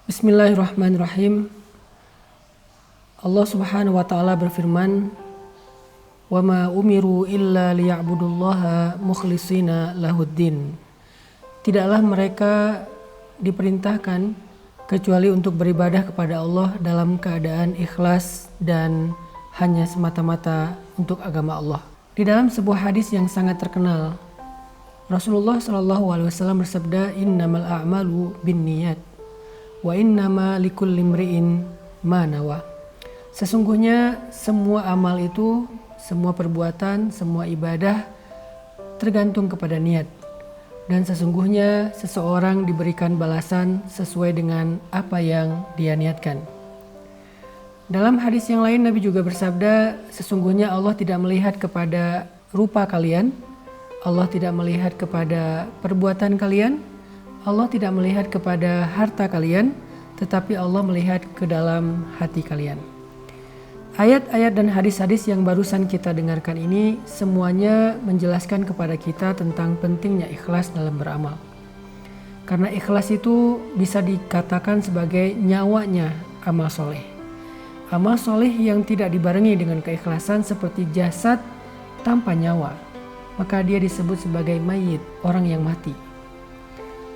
Bismillahirrahmanirrahim. Allah Subhanahu wa taala berfirman, "Wa ma umiru illa liya'budullaha mukhlishina lahuddin." Tidaklah mereka diperintahkan kecuali untuk beribadah kepada Allah dalam keadaan ikhlas dan hanya semata-mata untuk agama Allah. Di dalam sebuah hadis yang sangat terkenal, Rasulullah SAW bersabda, "Innamal a'malu binniyat wa innama likulli imri'in ma nawa." Sesungguhnya semua amal itu, semua perbuatan, semua ibadah tergantung kepada niat. Dan sesungguhnya seseorang diberikan balasan sesuai dengan apa yang dia niatkan. Dalam hadis yang lain Nabi juga bersabda, sesungguhnya Allah tidak melihat kepada rupa kalian, Allah tidak melihat kepada perbuatan kalian, Allah tidak melihat kepada harta kalian, tetapi Allah melihat ke dalam hati kalian. Ayat-ayat dan hadis-hadis yang barusan kita dengarkan ini semuanya menjelaskan kepada kita tentang pentingnya ikhlas dalam beramal. Karena ikhlas itu bisa dikatakan sebagai nyawanya amal soleh. Amal soleh yang tidak dibarengi dengan keikhlasan seperti jasad tanpa nyawa, maka dia disebut sebagai mayit, orang yang mati.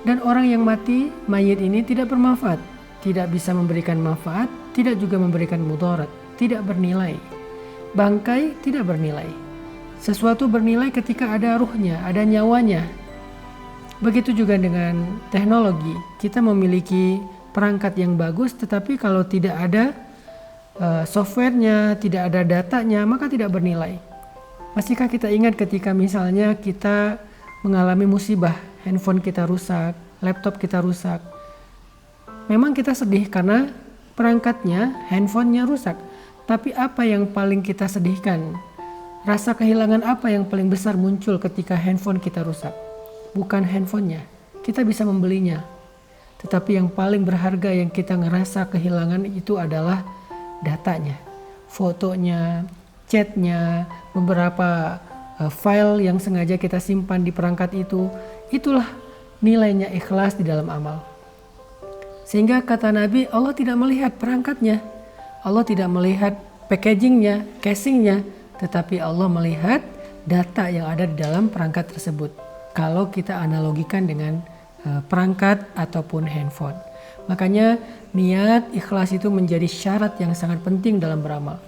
Dan orang yang mati, mayit ini tidak bermanfaat, tidak bisa memberikan manfaat, tidak juga memberikan mudarat, tidak bernilai. Bangkai tidak bernilai. Sesuatu bernilai ketika ada ruhnya, ada nyawanya. Begitu juga dengan teknologi. Kita memiliki perangkat yang bagus, tetapi kalau tidak ada softwarenya, tidak ada datanya, maka tidak bernilai. Masihkah kita ingat ketika misalnya kita mengalami musibah, handphone kita rusak, laptop kita rusak. Memang kita sedih karena perangkatnya, handphonenya rusak. Tapi apa yang paling kita sedihkan? Rasa kehilangan apa yang paling besar muncul ketika handphone kita rusak? Bukan handphonenya, kita bisa membelinya. Tetapi yang paling berharga yang kita ngerasa kehilangan itu adalah datanya, fotonya, chatnya, beberapa file yang sengaja kita simpan di perangkat itu. Itulah nilainya ikhlas di dalam amal. Sehingga kata Nabi, Allah tidak melihat perangkatnya, Allah tidak melihat packagingnya, casingnya, tetapi Allah melihat data yang ada di dalam perangkat tersebut. Kalau kita analogikan dengan perangkat ataupun handphone. Makanya niat ikhlas itu menjadi syarat yang sangat penting dalam beramal.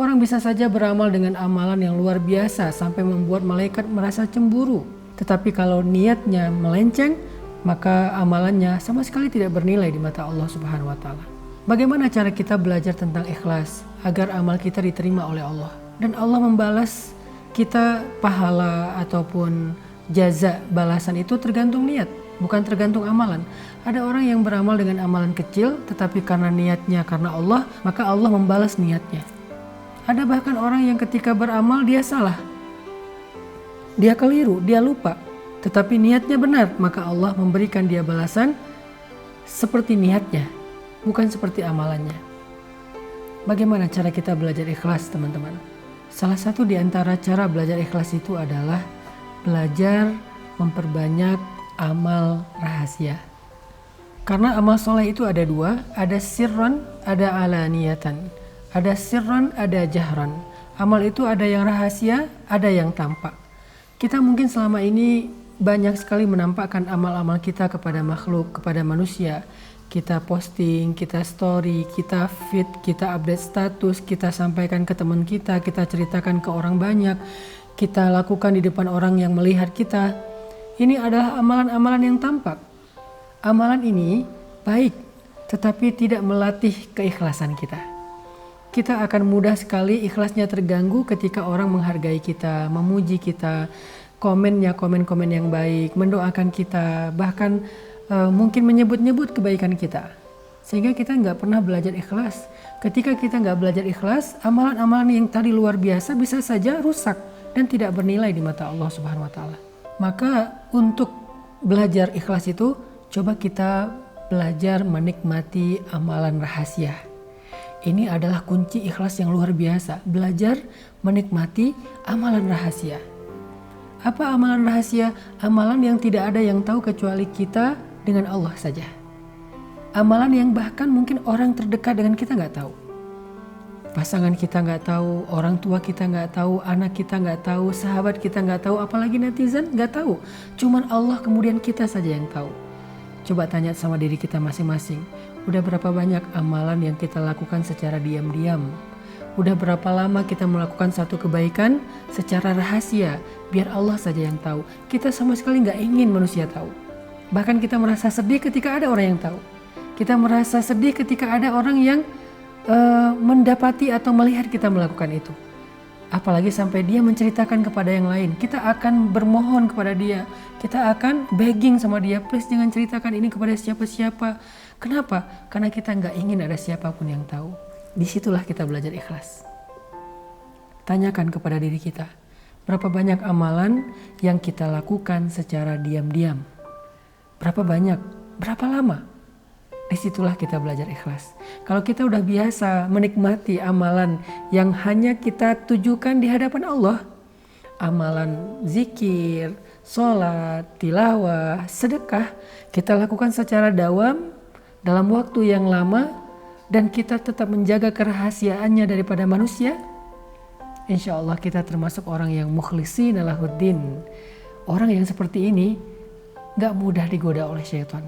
Orang bisa saja beramal dengan amalan yang luar biasa sampai membuat malaikat merasa cemburu. Tetapi kalau niatnya melenceng, maka amalannya sama sekali tidak bernilai di mata Allah Subhanahu wa taala. Bagaimana cara kita belajar tentang ikhlas agar amal kita diterima oleh Allah dan Allah membalas kita pahala ataupun jaza balasan itu tergantung niat, bukan tergantung amalan. Ada orang yang beramal dengan amalan kecil tetapi karena niatnya karena Allah, maka Allah membalas niatnya. Ada bahkan orang yang ketika beramal dia salah, dia keliru, dia lupa, tetapi niatnya benar, maka Allah memberikan dia balasan seperti niatnya, bukan seperti amalannya. Bagaimana cara kita belajar ikhlas, teman-teman? Salah satu di antara cara belajar ikhlas itu adalah belajar memperbanyak amal rahasia. Karena amal soleh itu ada dua, ada sirran, ada alaniyatan. Ada sirran, ada jahran. Amal itu ada yang rahasia, ada yang tampak. Kita mungkin selama ini banyak sekali menampakkan amal-amal kita kepada makhluk, kepada manusia. Kita posting, kita story, kita feed, kita update status, kita sampaikan ke teman kita ceritakan ke orang banyak, kita lakukan di depan orang yang melihat kita. Ini adalah amalan-amalan yang tampak. Amalan ini baik, tetapi tidak melatih keikhlasan kita. Kita akan mudah sekali ikhlasnya terganggu ketika orang menghargai kita, memuji kita, komennya komen-komen yang baik, mendoakan kita, bahkan mungkin menyebut-nyebut kebaikan kita. Sehingga kita nggak pernah belajar ikhlas. Ketika kita nggak belajar ikhlas, amalan-amalan yang tadi luar biasa bisa saja rusak dan tidak bernilai di mata Allah Subhanahu wa taala. Maka untuk belajar ikhlas itu, coba kita belajar menikmati amalan rahasia. Ini adalah kunci ikhlas yang luar biasa. Belajar menikmati amalan rahasia. Apa amalan rahasia? Amalan yang tidak ada yang tahu kecuali kita dengan Allah saja. Amalan yang bahkan mungkin orang terdekat dengan kita nggak tahu. Pasangan kita nggak tahu, orang tua kita nggak tahu, anak kita nggak tahu, sahabat kita nggak tahu, apalagi netizen nggak tahu. Cuman Allah kemudian kita saja yang tahu. Coba tanya sama diri kita masing-masing. Udah berapa banyak amalan yang kita lakukan secara diam-diam? Udah berapa lama kita melakukan satu kebaikan secara rahasia, biar Allah saja yang tahu. Kita sama sekali nggak ingin manusia tahu. Bahkan kita merasa sedih ketika ada orang yang tahu. Kita merasa sedih ketika ada orang yang mendapati atau melihat kita melakukan itu. Apalagi sampai dia menceritakan kepada yang lain. Kita akan bermohon kepada dia. Kita akan begging sama dia, please jangan ceritakan ini kepada siapa-siapa. Kenapa? Karena kita nggak ingin ada siapapun yang tahu. Disitulah kita belajar ikhlas. Tanyakan kepada diri kita, berapa banyak amalan yang kita lakukan secara diam-diam? Berapa banyak? Berapa lama? Disitulah kita belajar ikhlas. Kalau kita udah biasa menikmati amalan yang hanya kita tujukan di hadapan Allah, amalan zikir, sholat, tilawah, sedekah, kita lakukan secara dawam dalam waktu yang lama dan kita tetap menjaga kerahasiaannya daripada manusia, insya Allah kita termasuk orang yang mukhlisin lahuddin. Orang yang seperti ini gak mudah digoda oleh syaitan.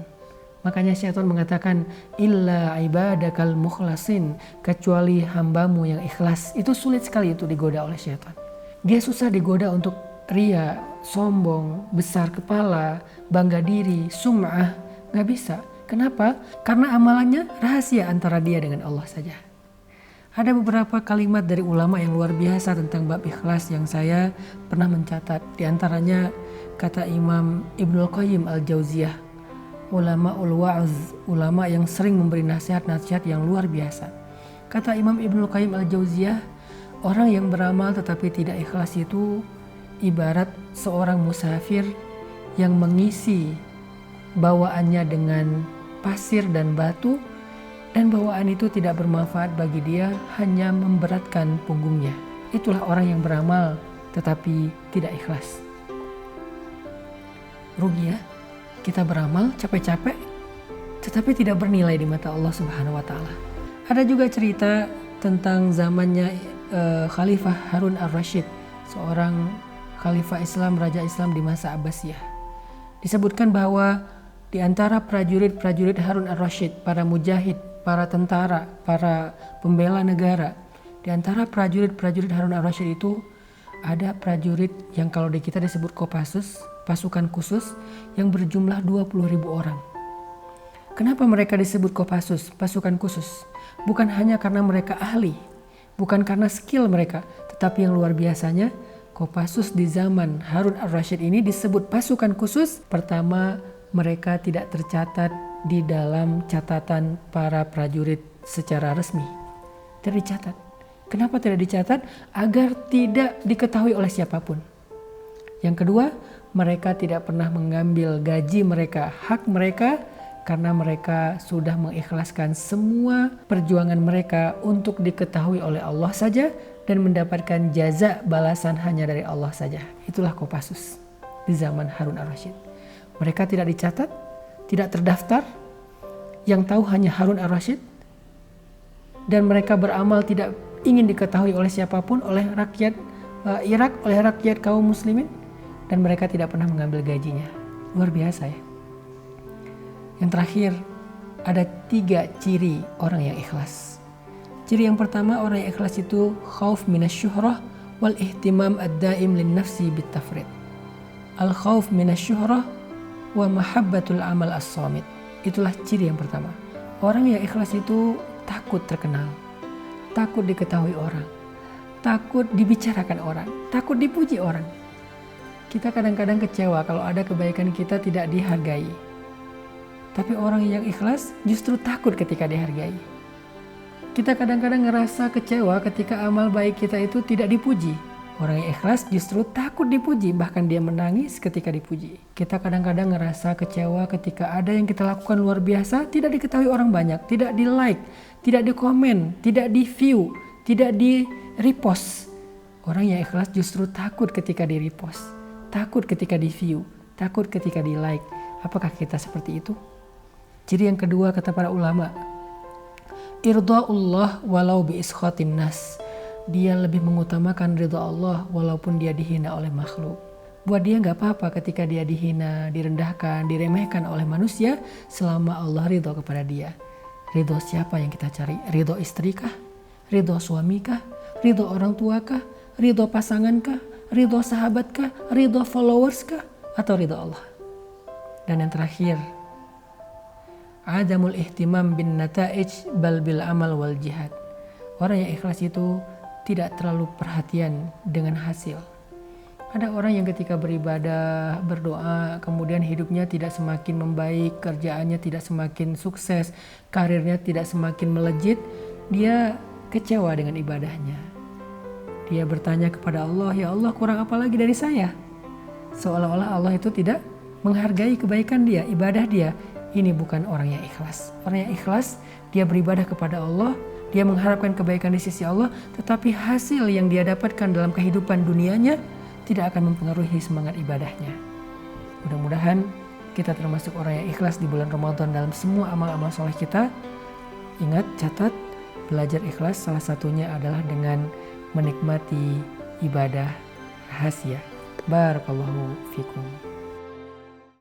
Makanya syaitan mengatakan illa ibadakal mukhlasin, kecuali hambamu yang ikhlas. Itu sulit sekali itu digoda oleh syaitan. Dia susah digoda untuk ria, sombong, besar kepala, bangga diri, sum'ah. Gak bisa. Kenapa? Karena amalannya rahasia antara dia dengan Allah saja. Ada beberapa kalimat dari ulama yang luar biasa tentang bab ikhlas yang saya pernah mencatat. Di antaranya kata Imam Ibnul Qayyim Al-Jauziyah, ulama ul-wa'az, ulama yang sering memberi nasihat-nasihat yang luar biasa. Kata Imam Ibnul Qayyim Al-Jauziyah, orang yang beramal tetapi tidak ikhlas itu ibarat seorang musafir yang mengisi bawaannya dengan pasir dan batu, dan bawaan itu tidak bermanfaat bagi dia, hanya memberatkan punggungnya. Itulah orang yang beramal tetapi tidak ikhlas. Rugi ya. Kita beramal capek-capek tetapi tidak bernilai di mata Allah Subhanahu wa taala. Ada juga cerita tentang zamannya Khalifah Harun ar-Rasyid, seorang khalifah Islam, raja Islam di masa Abbasiyah. Disebutkan bahwa di antara prajurit-prajurit Harun ar-Rasyid, para mujahid, para tentara, para pembela negara, di antara prajurit-prajurit Harun ar-Rasyid itu ada prajurit yang kalau di kita disebut Kopassus, pasukan khusus yang berjumlah 20.000 orang. Kenapa mereka disebut Kopassus, pasukan khusus? Bukan hanya karena mereka ahli, bukan karena skill mereka, tetapi yang luar biasanya Kopassus di zaman Harun ar-Rasyid ini disebut pasukan khusus. Pertama, mereka tidak tercatat di dalam catatan para prajurit secara resmi. Tidak dicatat. Kenapa tidak dicatat? Agar tidak diketahui oleh siapapun. Yang kedua, mereka tidak pernah mengambil gaji mereka, hak mereka, karena mereka sudah mengikhlaskan semua perjuangan mereka untuk diketahui oleh Allah saja dan mendapatkan jaza balasan hanya dari Allah saja. Itulah Kopassus di zaman Harun ar-Rasyid. Mereka tidak dicatat, tidak terdaftar, yang tahu hanya Harun ar-Rasyid, dan mereka beramal tidak ingin diketahui oleh siapapun, oleh rakyat Irak, oleh rakyat kaum muslimin. Dan mereka tidak pernah mengambil gajinya. Luar biasa ya. Yang terakhir, ada 3 ciri orang yang ikhlas. Ciri yang pertama, orang yang ikhlas itu khauf minasyuhrah wal ihtimam ad-daim lin nafsi bitafrid. Al khauf minasyuhrah wa mahabbatul amal as-samit. Itulah ciri yang pertama. Orang yang ikhlas itu takut terkenal, takut diketahui orang, takut dibicarakan orang, takut dipuji orang. Kita kadang-kadang kecewa kalau ada kebaikan kita tidak dihargai. Tapi orang yang ikhlas justru takut ketika dihargai. Kita kadang-kadang ngerasa kecewa ketika amal baik kita itu tidak dipuji. Orang yang ikhlas justru takut dipuji, bahkan dia menangis ketika dipuji. Kita kadang-kadang ngerasa kecewa ketika ada yang kita lakukan luar biasa tidak diketahui orang banyak, tidak di like, tidak di komen, tidak di view, tidak di repost. Orang yang ikhlas justru takut ketika di repost. Takut ketika di view, takut ketika di like. Apakah kita seperti itu? Ciri yang kedua kata para ulama, irda'ullah walau bi iskhatin nas. Dia lebih mengutamakan ridha Allah walaupun dia dihina oleh makhluk. Buat dia gak apa-apa ketika dia dihina, direndahkan, diremehkan oleh manusia selama Allah ridho kepada dia. Ridho siapa yang kita cari? Ridho istri kah? Ridho suami kah? Ridho orang tua kah? Ridho pasangan kah? Ridho sahabat kah? Ridho followers kah? Atau ridho Allah? Dan yang terakhir, adamul ihtimam bin nata'ij bal bil amal wal jihad. Orang yang ikhlas itu tidak terlalu perhatian dengan hasil. Ada orang yang ketika beribadah, berdoa, kemudian hidupnya tidak semakin membaik, kerjaannya tidak semakin sukses, karirnya tidak semakin melejit, dia kecewa dengan ibadahnya. Dia bertanya kepada Allah, ya Allah, kurang apa lagi dari saya? Seolah-olah Allah itu tidak menghargai kebaikan dia, ibadah dia. Ini bukan orang yang ikhlas. Orang yang ikhlas, dia beribadah kepada Allah, dia mengharapkan kebaikan di sisi Allah, tetapi hasil yang dia dapatkan dalam kehidupan dunianya tidak akan mempengaruhi semangat ibadahnya. Mudah-mudahan kita termasuk orang yang ikhlas di bulan Ramadan dalam semua amal-amal soleh kita. Ingat, catat, belajar ikhlas salah satunya adalah dengan menikmati ibadah rahasia. Barakallahu fikum.